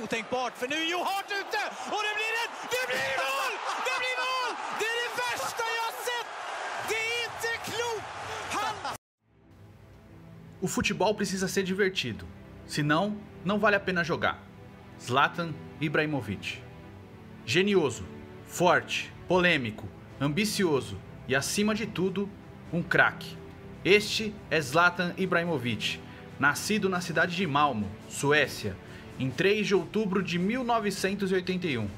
otänkbart, för nu är Joe Hart ute och det blir mål! Det blir mål! Det är det värsta jag har sett! Det är inte klokt! O futebol precisa ser divertido, senão não vale a pena jogar. Zlatan Ibrahimovic. Genioso, forte, polêmico, ambicioso e, acima de tudo, um craque. Este é Zlatan Ibrahimovic, nascido na cidade de Malmo, Suécia, em 3 de outubro de 1981.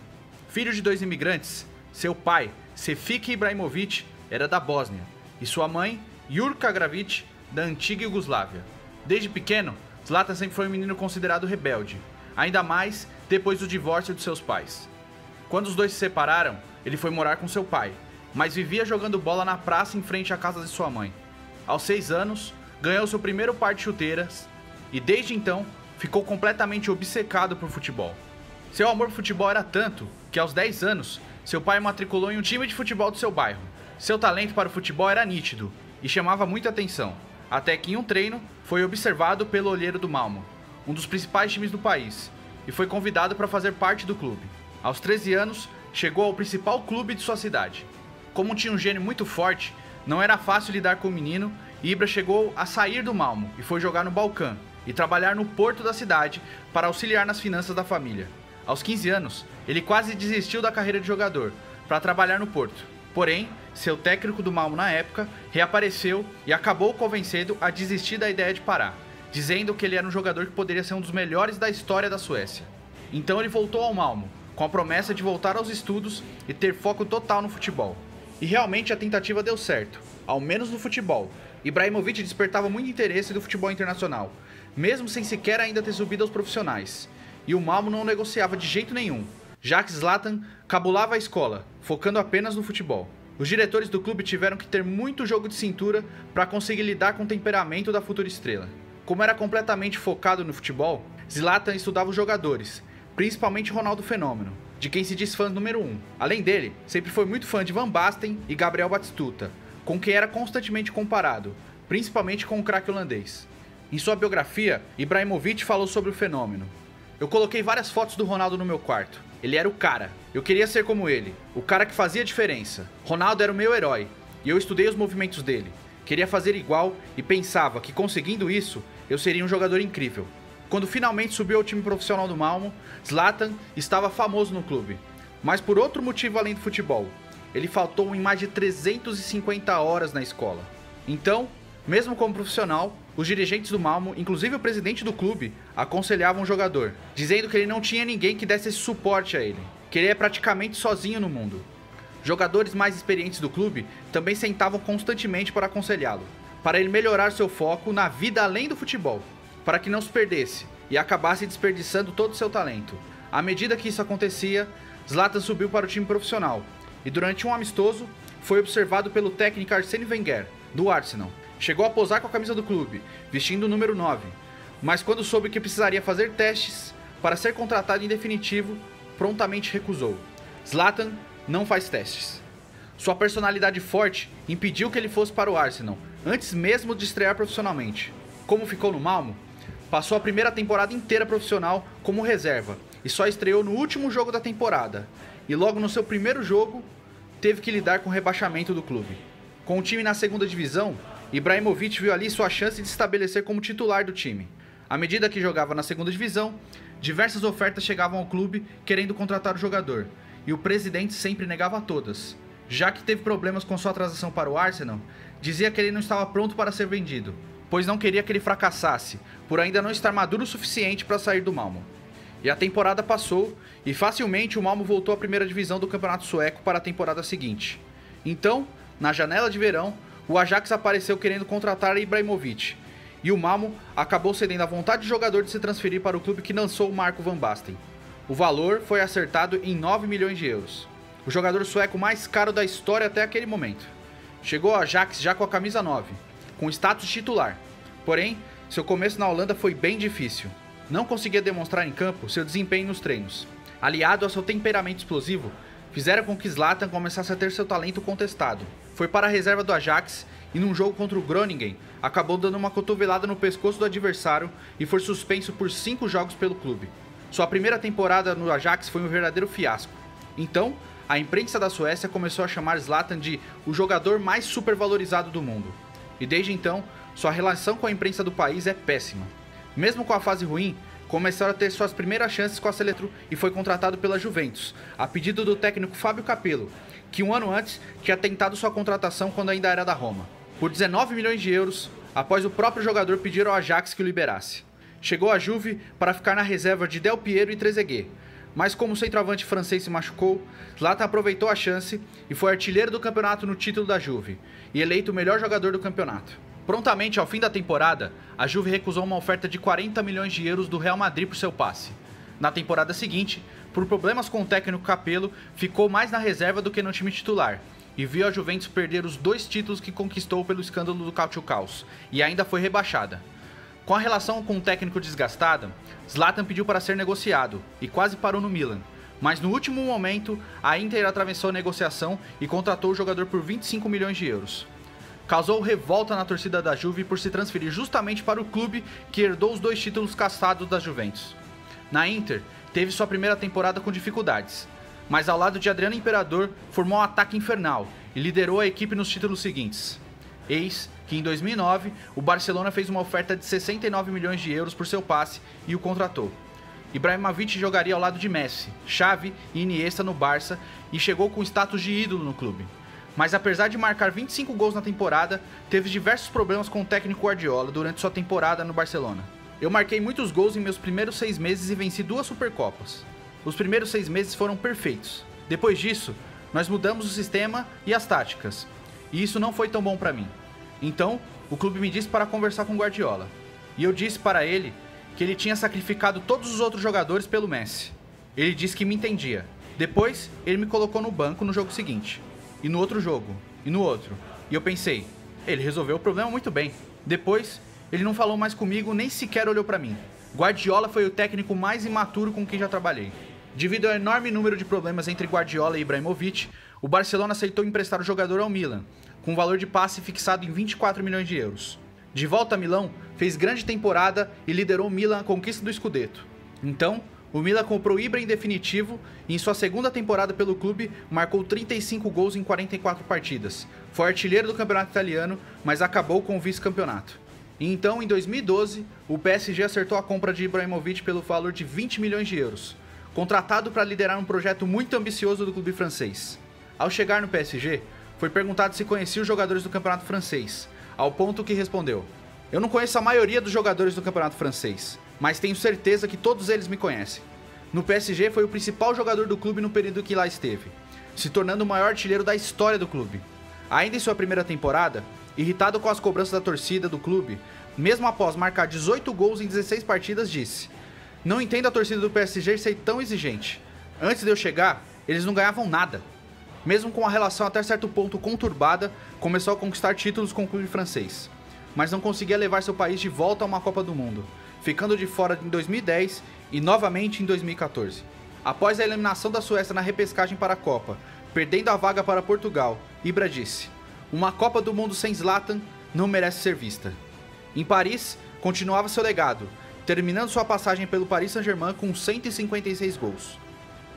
Filho de 2 imigrantes, seu pai, Šefik Ibrahimovic, era da Bósnia e sua mãe, Jurka Gravić, da antiga Iugoslávia. Desde pequeno, Zlatan sempre foi um menino considerado rebelde, ainda mais depois do divórcio de seus pais. Quando os dois se separaram, ele foi morar com seu pai, mas vivia jogando bola na praça em frente à casa de sua mãe. Aos 6 anos, ganhou seu primeiro par de chuteiras e desde então ficou completamente obcecado por futebol. Seu amor por futebol era tanto que aos 10 anos, seu pai o matriculou em um time de futebol do seu bairro. Seu talento para o futebol era nítido e chamava muita atenção, até que em um treino foi observado pelo olheiro do Malmo, um dos principais times do país, e foi convidado para fazer parte do clube. Aos 13 anos, chegou ao principal clube de sua cidade. Como tinha um gênio muito forte, não era fácil lidar com o menino, e Ibra chegou a sair do Malmo e foi jogar no Balcã e trabalhar no porto da cidade para auxiliar nas finanças da família. Aos 15 anos, ele quase desistiu da carreira de jogador para trabalhar no porto. Porém, seu técnico do Malmo na época reapareceu e acabou convencendo a desistir da ideia de parar, dizendo que ele era um jogador que poderia ser um dos melhores da história da Suécia. Então ele voltou ao Malmo, com a promessa de voltar aos estudos e ter foco total no futebol. E realmente a tentativa deu certo, ao menos no futebol. Ibrahimovic despertava muito interesse do futebol internacional, mesmo sem sequer ainda ter subido aos profissionais. E o Malmo não negociava de jeito nenhum, já que Zlatan cabulava a escola, focando apenas no futebol. Os diretores do clube tiveram que ter muito jogo de cintura para conseguir lidar com o temperamento da futura estrela. Como era completamente focado no futebol, Zlatan estudava os jogadores, principalmente Ronaldo Fenômeno, de quem se diz fã número 1. Além dele, sempre foi muito fã de Van Basten e Gabriel Batistuta, com quem era constantemente comparado, principalmente com o craque holandês. Em sua biografia, Ibrahimovic falou sobre o Fenômeno. Eu coloquei várias fotos do Ronaldo no meu quarto. Ele era o cara. Eu queria ser como ele, o cara que fazia diferença. Ronaldo era o meu herói, e eu estudei os movimentos dele. Queria fazer igual e pensava que conseguindo isso, eu seria um jogador incrível. Quando finalmente subiu ao time profissional do Malmo, Zlatan estava famoso no clube, mas por outro motivo além do futebol. Ele faltou em mais de 350 horas na escola. Então, mesmo como profissional, os dirigentes do Malmo, inclusive o presidente do clube, aconselhavam o jogador, dizendo que ele não tinha ninguém que desse esse suporte a ele, que ele é praticamente sozinho no mundo. Jogadores mais experientes do clube também sentavam constantemente para aconselhá-lo, para ele melhorar seu foco na vida além do futebol, para que não se perdesse e acabasse desperdiçando todo o seu talento. À medida que isso acontecia, Zlatan subiu para o time profissional e durante um amistoso foi observado pelo técnico Arsène Wenger, do Arsenal. Chegou a posar com a camisa do clube, vestindo o número 9, mas quando soube que precisaria fazer testes para ser contratado em definitivo, prontamente recusou. Zlatan não faz testes. Sua personalidade forte impediu que ele fosse para o Arsenal, antes mesmo de estrear profissionalmente. Como ficou no Malmo, passou a primeira temporada inteira profissional como reserva e só estreou no último jogo da temporada, e logo no seu primeiro jogo teve que lidar com o rebaixamento do clube. Com o time na segunda divisão, Ibrahimovic viu ali sua chance de se estabelecer como titular do time. À medida que jogava na segunda divisão, diversas ofertas chegavam ao clube querendo contratar o jogador, e o presidente sempre negava todas. Já que teve problemas com sua transação para o Arsenal, dizia que ele não estava pronto para ser vendido, pois não queria que ele fracassasse, por ainda não estar maduro o suficiente para sair do Malmo. E a temporada passou, e facilmente o Malmo voltou à primeira divisão do campeonato sueco para a temporada seguinte. Então, na janela de verão, o Ajax apareceu querendo contratar Ibrahimovic, e o Malmo acabou cedendo à vontade do jogador de se transferir para o clube que lançou o Marco Van Basten. O valor foi acertado em 9 milhões de euros, o jogador sueco mais caro da história até aquele momento. Chegou ao Ajax já com a camisa 9, com status titular, porém, seu começo na Holanda foi bem difícil. Não conseguia demonstrar em campo seu desempenho nos treinos. Aliado ao seu temperamento explosivo, fizeram com que Zlatan começasse a ter seu talento contestado. Foi para a reserva do Ajax e num jogo contra o Groningen, acabou dando uma cotovelada no pescoço do adversário e foi suspenso por 5 jogos pelo clube. Sua primeira temporada no Ajax foi um verdadeiro fiasco. Então, a imprensa da Suécia começou a chamar Zlatan de o jogador mais supervalorizado do mundo. E desde então, sua relação com a imprensa do país é péssima. Mesmo com a fase ruim, começou a ter suas primeiras chances com a seleção e foi contratado pela Juventus, a pedido do técnico Fábio Capello, que um ano antes tinha tentado sua contratação quando ainda era da Roma, por 19 milhões de euros, após o próprio jogador pedir ao Ajax que o liberasse. Chegou à Juve para ficar na reserva de Del Piero e Trezeguet, mas como o centroavante francês se machucou, Zlatan aproveitou a chance e foi artilheiro do campeonato no título da Juve, e eleito o melhor jogador do campeonato. Prontamente ao fim da temporada, a Juve recusou uma oferta de 40 milhões de euros do Real Madrid por seu passe. Na temporada seguinte, por problemas com o técnico Capello, ficou mais na reserva do que no time titular, e viu a Juventus perder os 2 títulos que conquistou pelo escândalo do Calcio Caos, e ainda foi rebaixada. Com a relação com o técnico desgastada, Zlatan pediu para ser negociado, e quase parou no Milan, mas no último momento, a Inter atravessou a negociação e contratou o jogador por 25 milhões de euros. Causou revolta na torcida da Juve por se transferir justamente para o clube que herdou os 2 títulos caçados da Juventus. Na Inter, teve sua primeira temporada com dificuldades, mas ao lado de Adriano Imperador formou um ataque infernal e liderou a equipe nos títulos seguintes. Eis que em 2009, o Barcelona fez uma oferta de 69 milhões de euros por seu passe e o contratou. Ibrahimovic jogaria ao lado de Messi, Xavi e Iniesta no Barça e chegou com status de ídolo no clube. Mas apesar de marcar 25 gols na temporada, teve diversos problemas com o técnico Guardiola durante sua temporada no Barcelona. Eu marquei muitos gols em meus primeiros 6 meses e venci 2 Supercopas. Os primeiros 6 meses foram perfeitos. Depois disso, nós mudamos o sistema e as táticas, e isso não foi tão bom para mim. Então, o clube me disse para conversar com Guardiola, e eu disse para ele que ele tinha sacrificado todos os outros jogadores pelo Messi. Ele disse que me entendia. Depois, ele me colocou no banco no jogo seguinte, e no outro jogo, e no outro, e eu pensei, ele resolveu o problema muito bem. Depois, ele não falou mais comigo, nem sequer olhou para mim. Guardiola foi o técnico mais imaturo com quem já trabalhei. Devido ao enorme número de problemas entre Guardiola e Ibrahimovic, o Barcelona aceitou emprestar o jogador ao Milan, com valor de passe fixado em 24 milhões de euros. De volta a Milão, fez grande temporada e liderou o Milan à conquista do Scudetto. Então, o Milan comprou Ibra em definitivo e em sua segunda temporada pelo clube marcou 35 gols em 44 partidas. Foi artilheiro do campeonato italiano, mas acabou com o vice-campeonato. E então, em 2012, o PSG acertou a compra de Ibrahimovic pelo valor de 20 milhões de euros, contratado para liderar um projeto muito ambicioso do clube francês. Ao chegar no PSG, foi perguntado se conhecia os jogadores do campeonato francês, ao ponto que respondeu: "Eu não conheço a maioria dos jogadores do campeonato francês, mas tenho certeza que todos eles me conhecem." No PSG foi o principal jogador do clube no período que lá esteve, se tornando o maior artilheiro da história do clube. Ainda em sua primeira temporada, irritado com as cobranças da torcida do clube, mesmo após marcar 18 gols em 16 partidas, disse: "Não entendo a torcida do PSG ser tão exigente. Antes de eu chegar, eles não ganhavam nada." Mesmo com a relação até certo ponto conturbada, começou a conquistar títulos com o clube francês, mas não conseguia levar seu país de volta a uma Copa do Mundo, ficando de fora em 2010 e novamente em 2014. Após a eliminação da Suécia na repescagem para a Copa, perdendo a vaga para Portugal, Ibra disse: "Uma Copa do Mundo sem Zlatan não merece ser vista." Em Paris, continuava seu legado, terminando sua passagem pelo Paris Saint-Germain com 156 gols.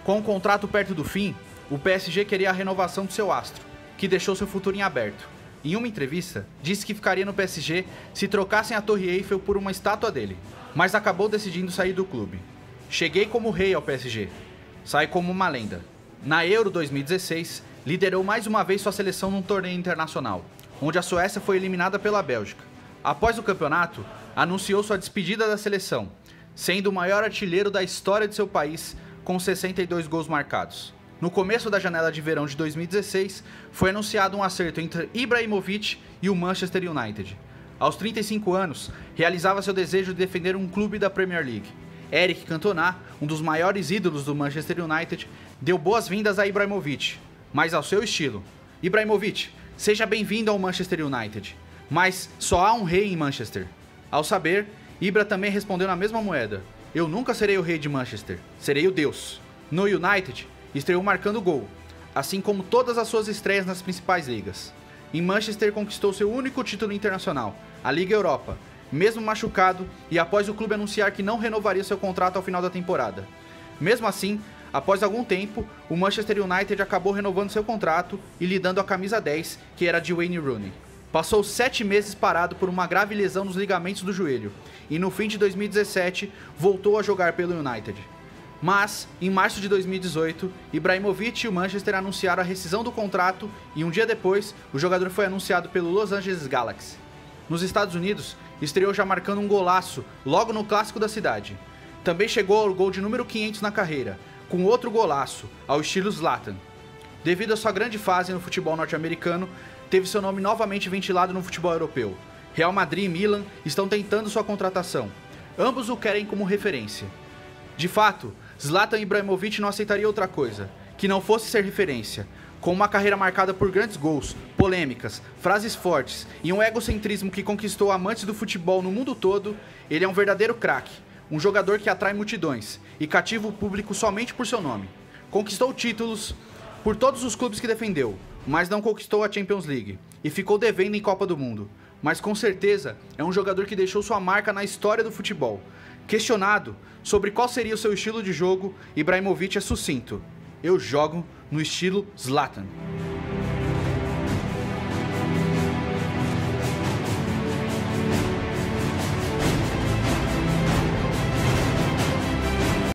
Com o contrato perto do fim, o PSG queria a renovação de seu astro, que deixou seu futuro em aberto. Em uma entrevista, disse que ficaria no PSG se trocassem a Torre Eiffel por uma estátua dele, mas acabou decidindo sair do clube. "Cheguei como rei ao PSG, sai como uma lenda." Na Euro 2016, liderou mais uma vez sua seleção num torneio internacional, onde a Suécia foi eliminada pela Bélgica. Após o campeonato, anunciou sua despedida da seleção, sendo o maior artilheiro da história de seu país, com 62 gols marcados. No começo da janela de verão de 2016, foi anunciado um acerto entre Ibrahimovic e o Manchester United. Aos 35 anos, realizava seu desejo de defender um clube da Premier League. Eric Cantona, um dos maiores ídolos do Manchester United, deu boas-vindas a Ibrahimovic, mas ao seu estilo. "Ibrahimovic, seja bem-vindo ao Manchester United, mas só há um rei em Manchester." Ao saber, Ibra também respondeu na mesma moeda: "Eu nunca serei o rei de Manchester, serei o Deus." No United, estreou marcando gol, assim como todas as suas estreias nas principais ligas. Em Manchester conquistou seu único título internacional, a Liga Europa, mesmo machucado e após o clube anunciar que não renovaria seu contrato ao final da temporada. Mesmo assim, após algum tempo, o Manchester United acabou renovando seu contrato e lhe dando a camisa 10, que era de Wayne Rooney. Passou 7 meses parado por uma grave lesão nos ligamentos do joelho e no fim de 2017 voltou a jogar pelo United. Mas, em março de 2018, Ibrahimovic e o Manchester anunciaram a rescisão do contrato e um dia depois, o jogador foi anunciado pelo Los Angeles Galaxy. Nos Estados Unidos, estreou já marcando um golaço logo no clássico da cidade. Também chegou ao gol de número 500 na carreira, com outro golaço, ao estilo Zlatan. Devido à sua grande fase no futebol norte-americano, teve seu nome novamente ventilado no futebol europeu. Real Madrid e Milan estão tentando sua contratação. Ambos o querem como referência. De fato, Zlatan Ibrahimovic não aceitaria outra coisa, que não fosse ser referência. Com uma carreira marcada por grandes gols, polêmicas, frases fortes e um egocentrismo que conquistou amantes do futebol no mundo todo, ele é um verdadeiro craque, um jogador que atrai multidões e cativa o público somente por seu nome. Conquistou títulos por todos os clubes que defendeu, mas não conquistou a Champions League e ficou devendo em Copa do Mundo. Mas com certeza é um jogador que deixou sua marca na história do futebol. Questionado sobre qual seria o seu estilo de jogo, Ibrahimovic é sucinto: eu jogo no estilo Zlatan.